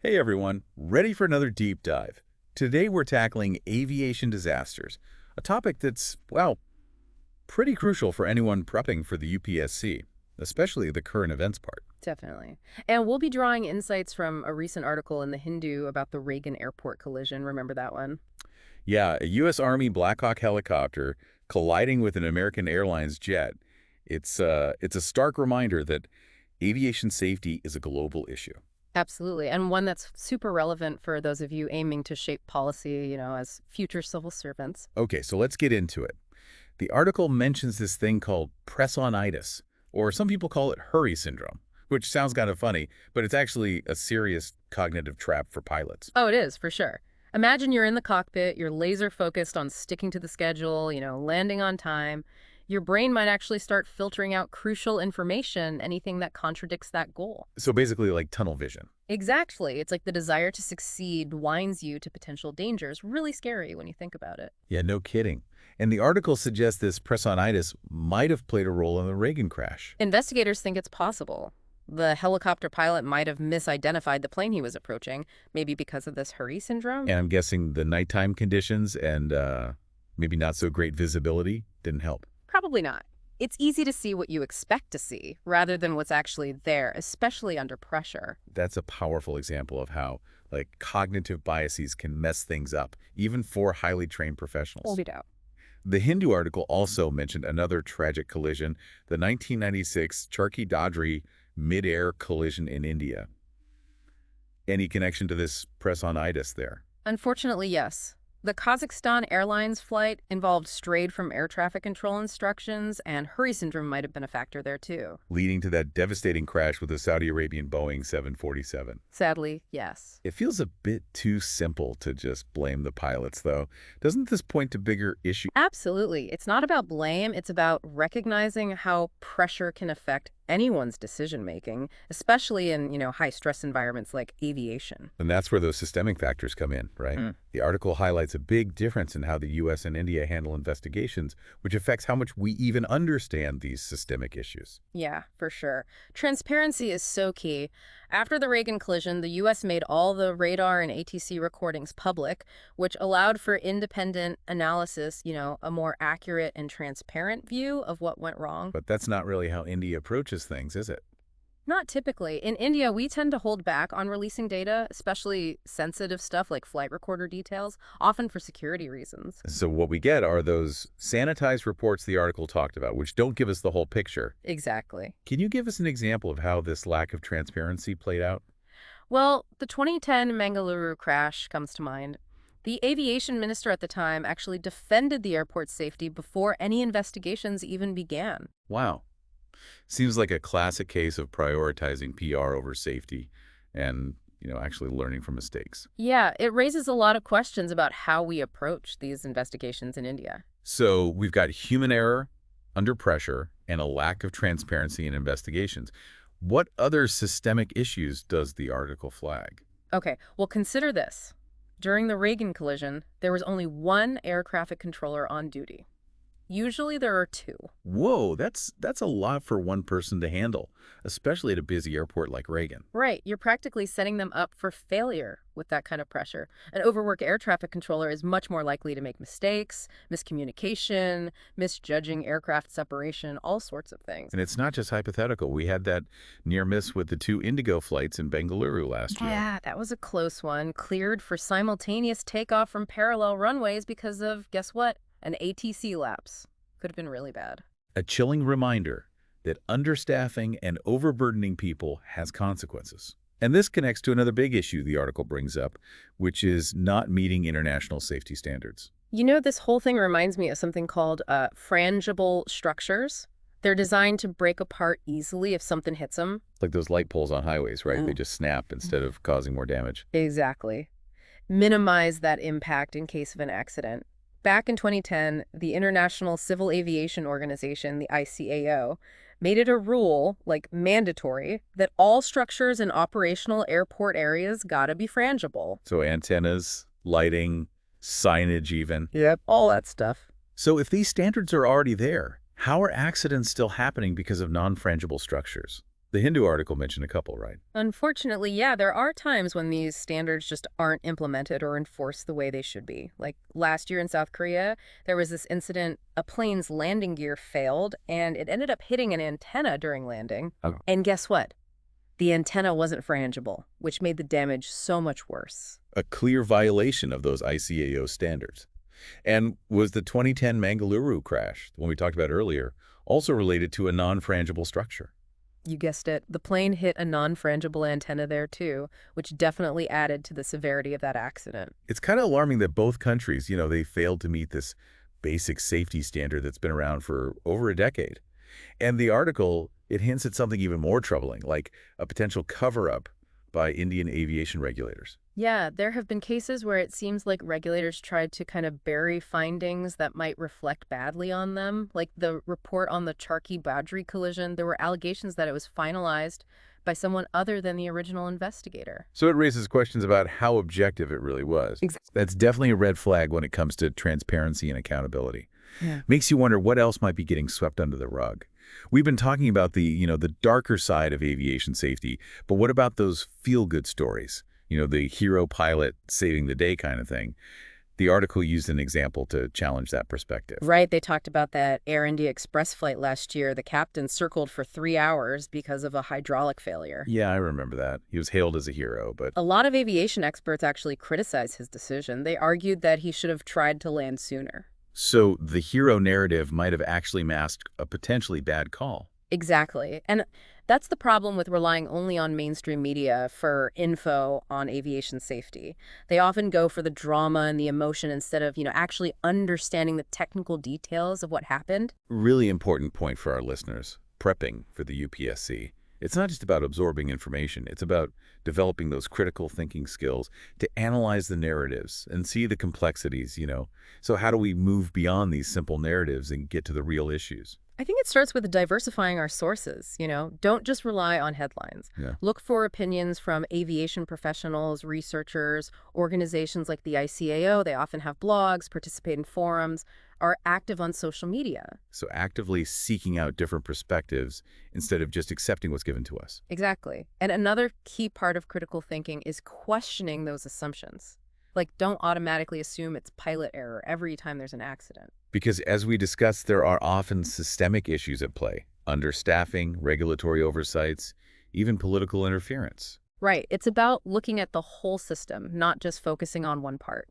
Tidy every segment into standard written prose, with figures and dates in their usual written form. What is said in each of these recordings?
Hey everyone, ready for another deep dive? Today we're tackling aviation disasters, a topic that's, well, pretty crucial for anyone prepping for the UPSC, especially the current events part. Definitely. And we'll be drawing insights from a recent article in the Hindu about the Reagan Airport collision. Remember that one? Yeah, a U.S. Army Black Hawk helicopter colliding with an American Airlines jet. It's a stark reminder that aviation safety is a global issue. Absolutely. And one that's super relevant for those of you aiming to shape policy, as future civil servants. Okay, so let's get into it. The article mentions this thing called press-on-itis, or some people call it hurry syndrome, which sounds kind of funny, but it's actually a serious cognitive trap for pilots. Oh, it is, for sure. Imagine you're in the cockpit, you're laser focused on sticking to the schedule, landing on time. Your brain might actually start filtering out crucial information, anything that contradicts that goal. So basically like tunnel vision. Exactly. It's like the desire to succeed winds you to potential dangers. Really scary when you think about it. Yeah, no kidding. And the article suggests this press-on-itis might have played a role in the Reagan crash. Investigators think it's possible. The helicopter pilot might have misidentified the plane he was approaching, maybe because of this hurry syndrome. And I'm guessing the nighttime conditions and maybe not so great visibility didn't help. Probably not. It's easy to see what you expect to see rather than what's actually there, especially under pressure. That's a powerful example of how cognitive biases can mess things up, even for highly trained professionals. Hold it out. The Hindu article also mentioned another tragic collision, the 1996 Charki-Dadri mid-air collision in India. Any connection to this press-on-itis there? Unfortunately, yes. The Kazakhstan Airlines flight involved strayed from air traffic control instructions, and hurry syndrome might have been a factor there too. Leading to that devastating crash with the Saudi Arabian Boeing 747. Sadly, yes. It feels a bit too simple to just blame the pilots, though. Doesn't this point to bigger issues? Absolutely. It's not about blame, it's about recognizing how pressure can affect anyone's decision making, especially in, high stress environments like aviation. And that's where those systemic factors come in, right? The article highlights a big difference in how the U.S. and India handle investigations, which affects how much we even understand these systemic issues. Yeah, for sure. Transparency is so key. After the Reagan collision, the U.S. made all the radar and ATC recordings public, which allowed for independent analysis, a more accurate and transparent view of what went wrong. But that's not really how India approaches things, is it? Not typically. In India, we tend to hold back on releasing data, especially sensitive stuff like flight recorder details, often for security reasons. So what we get are those sanitized reports the article talked about, which don't give us the whole picture. Exactly. Can you give us an example of how this lack of transparency played out? Well, the 2010 Mangaluru crash comes to mind. The aviation minister at the time actually defended the airport's safety before any investigations even began. Wow. Seems like a classic case of prioritizing PR over safety and, actually learning from mistakes. Yeah, it raises a lot of questions about how we approach these investigations in India. So we've got human error under pressure and a lack of transparency in investigations. What other systemic issues does the article flag? Okay, well, consider this. During the Reagan collision, there was only one air traffic controller on duty. Usually there are two. Whoa, that's a lot for one person to handle, especially at a busy airport like Reagan. Right, you're practically setting them up for failure with that kind of pressure. An overworked air traffic controller is much more likely to make mistakes, miscommunication, misjudging aircraft separation, all sorts of things. And it's not just hypothetical. We had that near miss with the two Indigo flights in Bengaluru last year. Yeah, that was a close one. Cleared for simultaneous takeoff from parallel runways because of, guess what? An ATC lapse. Could have been really bad. A chilling reminder that understaffing and overburdening people has consequences. And this connects to another big issue the article brings up, which is not meeting international safety standards. This whole thing reminds me of something called frangible structures. They're designed to break apart easily if something hits them. Like those light poles on highways, right? They just snap instead of causing more damage. Exactly. Minimize that impact in case of an accident. Back in 2010, the International Civil Aviation Organization, the ICAO, made it a rule, like mandatory, that all structures in operational airport areas gotta be frangible. So antennas, lighting, signage even. Yep, all that stuff. So if these standards are already there, how are accidents still happening because of non-frangible structures? The Hindu article mentioned a couple, right? Unfortunately, yeah, there are times when these standards just aren't implemented or enforced the way they should be. Like last year in South Korea, there was this incident, a plane's landing gear failed, and it ended up hitting an antenna during landing. Oh. And guess what? The antenna wasn't frangible, which made the damage so much worse. A clear violation of those ICAO standards. And was the 2010 Mangaluru crash, the one we talked about earlier, also related to a non-frangible structure? You guessed it. The plane hit a non-frangible antenna there too, which definitely added to the severity of that accident. It's kind of alarming that both countries, they failed to meet this basic safety standard that's been around for over a decade. And the article, it hints at something even more troubling, like a potential cover-up by Indian aviation regulators. Yeah, there have been cases where it seems like regulators tried to kind of bury findings that might reflect badly on them. Like the report on the Charkhi-Badri collision, there were allegations that it was finalized by someone other than the original investigator. So it raises questions about how objective it really was. Exactly. That's definitely a red flag when it comes to transparency and accountability. Yeah. Makes you wonder what else might be getting swept under the rug. We've been talking about the darker side of aviation safety, but what about those feel-good stories? The hero pilot saving the day kind of thing. The article used an example to challenge that perspective. Right, they talked about that Air India Express flight last year. The captain circled for 3 hours because of a hydraulic failure. Yeah, I remember that. He was hailed as a hero, but A lot of aviation experts actually criticized his decision. They argued that he should have tried to land sooner. so the hero narrative might have actually masked a potentially bad call. Exactly. And that's the problem with relying only on mainstream media for info on aviation safety. They often go for the drama and the emotion instead of, actually understanding the technical details of what happened. Really important point for our listeners, prepping for the UPSC. It's not just about absorbing information. It's about developing those critical thinking skills to analyze the narratives and see the complexities. So how do we move beyond these simple narratives and get to the real issues? I think it starts with diversifying our sources, Don't just rely on headlines. Yeah. Look for opinions from aviation professionals, researchers, organizations like the ICAO. They often have blogs, participate in forums, are active on social media. So actively seeking out different perspectives instead of just accepting what's given to us. Exactly. And another key part of critical thinking is questioning those assumptions. Like, don't automatically assume it's pilot error every time there's an accident. Because as we discussed, there are often systemic issues at play, understaffing, regulatory oversights, even political interference. Right. It's about looking at the whole system, not just focusing on one part.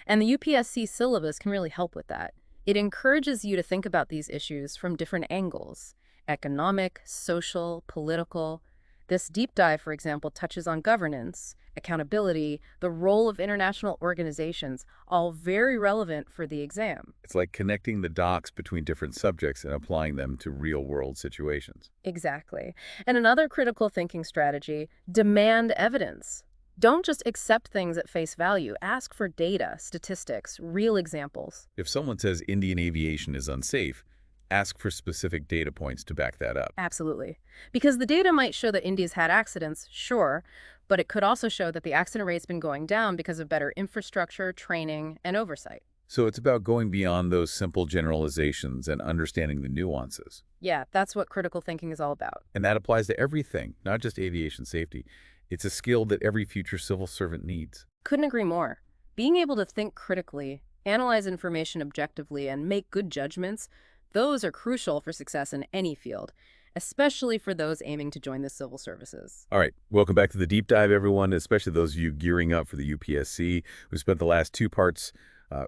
And the UPSC syllabus can really help with that. It encourages you to think about these issues from different angles: economic, social, political. This deep dive, for example, touches on governance, accountability, the role of international organizations, all very relevant for the exam. It's like connecting the dots between different subjects and applying them to real-world situations. Exactly. And another critical thinking strategy: demand evidence. Don't just accept things at face value. Ask for data, statistics, real examples. If someone says Indian aviation is unsafe, ask for specific data points to back that up. Absolutely. Because the data might show that India's had accidents, sure, but it could also show that the accident rate's been going down because of better infrastructure, training, and oversight. So it's about going beyond those simple generalizations and understanding the nuances. Yeah, that's what critical thinking is all about. And that applies to everything, not just aviation safety. It's a skill that every future civil servant needs. Couldn't agree more. Being able to think critically, analyze information objectively, and make good judgments, those are crucial for success in any field, especially for those aiming to join the civil services. All right, welcome back to the deep dive, everyone, especially those of you gearing up for the UPSC. We spent the last 2 parts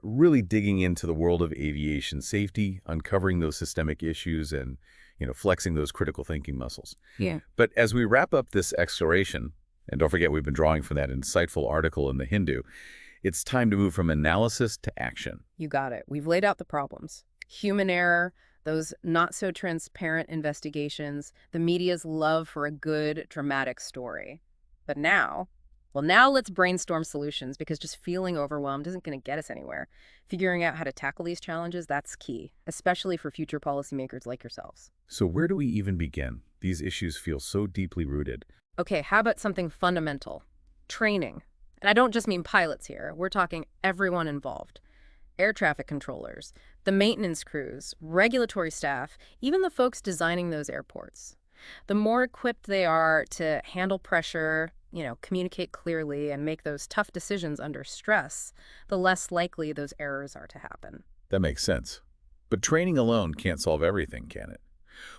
really digging into the world of aviation safety, uncovering those systemic issues, and flexing those critical thinking muscles. Yeah. But as we wrap up this exploration, and don't forget we've been drawing from that insightful article in the Hindu, it's time to move from analysis to action. You got it. We've laid out the problems. Human error, those not-so-transparent investigations, the media's love for a good, dramatic story. But now let's brainstorm solutions, because just feeling overwhelmed isn't going to get us anywhere. Figuring out how to tackle these challenges, that's key, especially for future policymakers like yourselves. So where do we even begin? These issues feel so deeply rooted. Okay, how about something fundamental? Training. And I don't just mean pilots here. We're talking everyone involved. Air traffic controllers, the maintenance crews, regulatory staff, even the folks designing those airports. The more equipped they are to handle pressure, communicate clearly, and make those tough decisions under stress, the less likely those errors are to happen. That makes sense. But training alone can't solve everything, can it?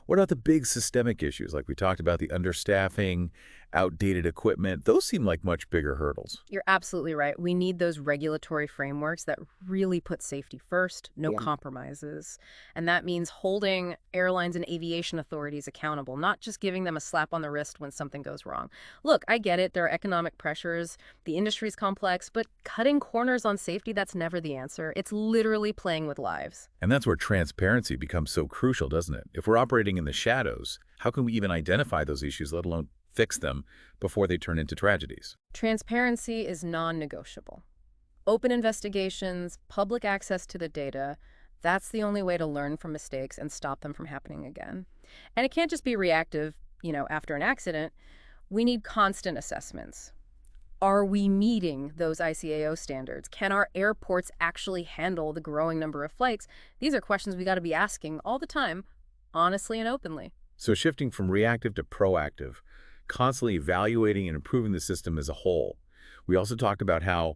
What about the big systemic issues, like we talked about the understaffing, outdated equipment? Those seem like much bigger hurdles. You're absolutely right. We need those regulatory frameworks that really put safety first, no compromises. And that means holding airlines and aviation authorities accountable, not just giving them a slap on the wrist when something goes wrong. Look, I get it. There are economic pressures. The industry's complex, but cutting corners on safety, that's never the answer. It's literally playing with lives. And that's where transparency becomes so crucial, doesn't it? If we're operating in the shadows, how can we even identify those issues, let alone fix them before they turn into tragedies? Transparency is non-negotiable. Open investigations, public access to the data, that's the only way to learn from mistakes and stop them from happening again. And it can't just be reactive, after an accident. We need constant assessments. Are we meeting those ICAO standards? Can our airports actually handle the growing number of flights? These are questions we got to be asking all the time, honestly and openly. So shifting from reactive to proactive, constantly evaluating and improving the system as a whole. We also talked about how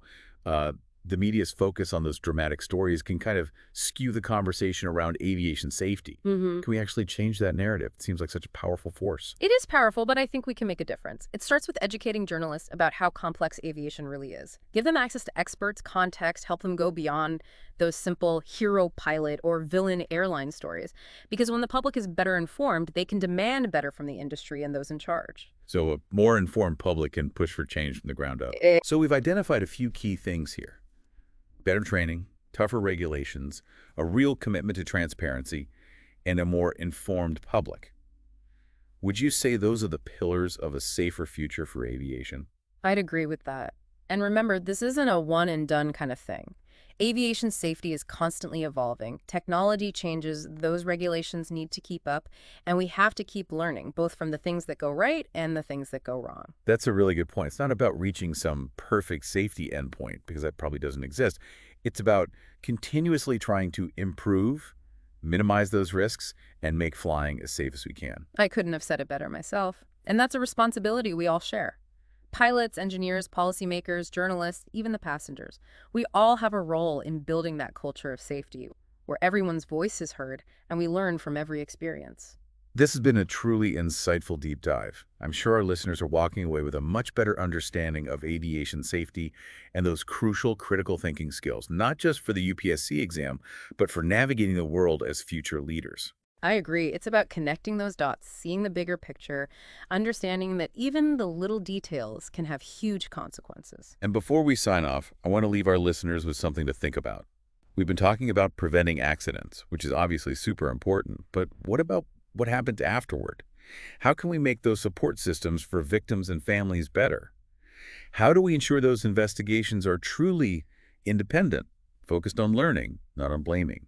the media's focus on those dramatic stories can kind of skew the conversation around aviation safety. Can we actually change that narrative? It seems like such a powerful force. It is powerful, but I think we can make a difference. It starts with educating journalists about how complex aviation really is. Give them access to experts, context, help them go beyond those simple hero pilot or villain airline stories. Because when the public is better informed, they can demand better from the industry and those in charge. So a more informed public can push for change from the ground up. So we've identified a few key things here. Better training, tougher regulations, a real commitment to transparency, and a more informed public. Would you say those are the pillars of a safer future for aviation? I'd agree with that. And remember, this isn't a one-and-done kind of thing. Aviation safety is constantly evolving. Technology changes, those regulations need to keep up, and we have to keep learning, both from the things that go right and the things that go wrong. That's a really good point. It's not about reaching some perfect safety endpoint, because that probably doesn't exist. It's about continuously trying to improve, minimize those risks, and make flying as safe as we can. I couldn't have said it better myself. And that's a responsibility we all share. Pilots, engineers, policymakers, journalists, even the passengers. We all have a role in building that culture of safety, where everyone's voice is heard and we learn from every experience. This has been a truly insightful deep dive. I'm sure our listeners are walking away with a much better understanding of aviation safety and those crucial critical thinking skills, not just for the UPSC exam, but for navigating the world as future leaders. I agree. It's about connecting those dots, seeing the bigger picture, understanding that even the little details can have huge consequences. And before we sign off, I want to leave our listeners with something to think about. We've been talking about preventing accidents, which is obviously super important, but what about what happened afterward? How can we make those support systems for victims and families better? How do we ensure those investigations are truly independent, focused on learning, not on blaming?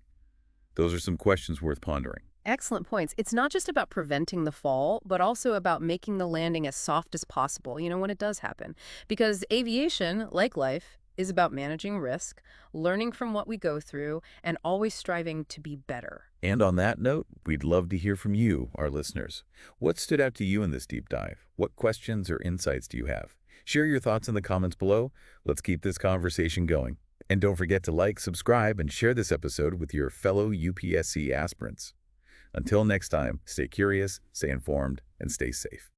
Those are some questions worth pondering. Excellent points. It's not just about preventing the fall, but also about making the landing as soft as possible, when it does happen. Because aviation, like life, is about managing risk, learning from what we go through, and always striving to be better. And on that note, we'd love to hear from you, our listeners. What stood out to you in this deep dive? What questions or insights do you have? Share your thoughts in the comments below. Let's keep this conversation going. And don't forget to like, subscribe, and share this episode with your fellow UPSC aspirants. Until next time, stay curious, stay informed, and stay safe.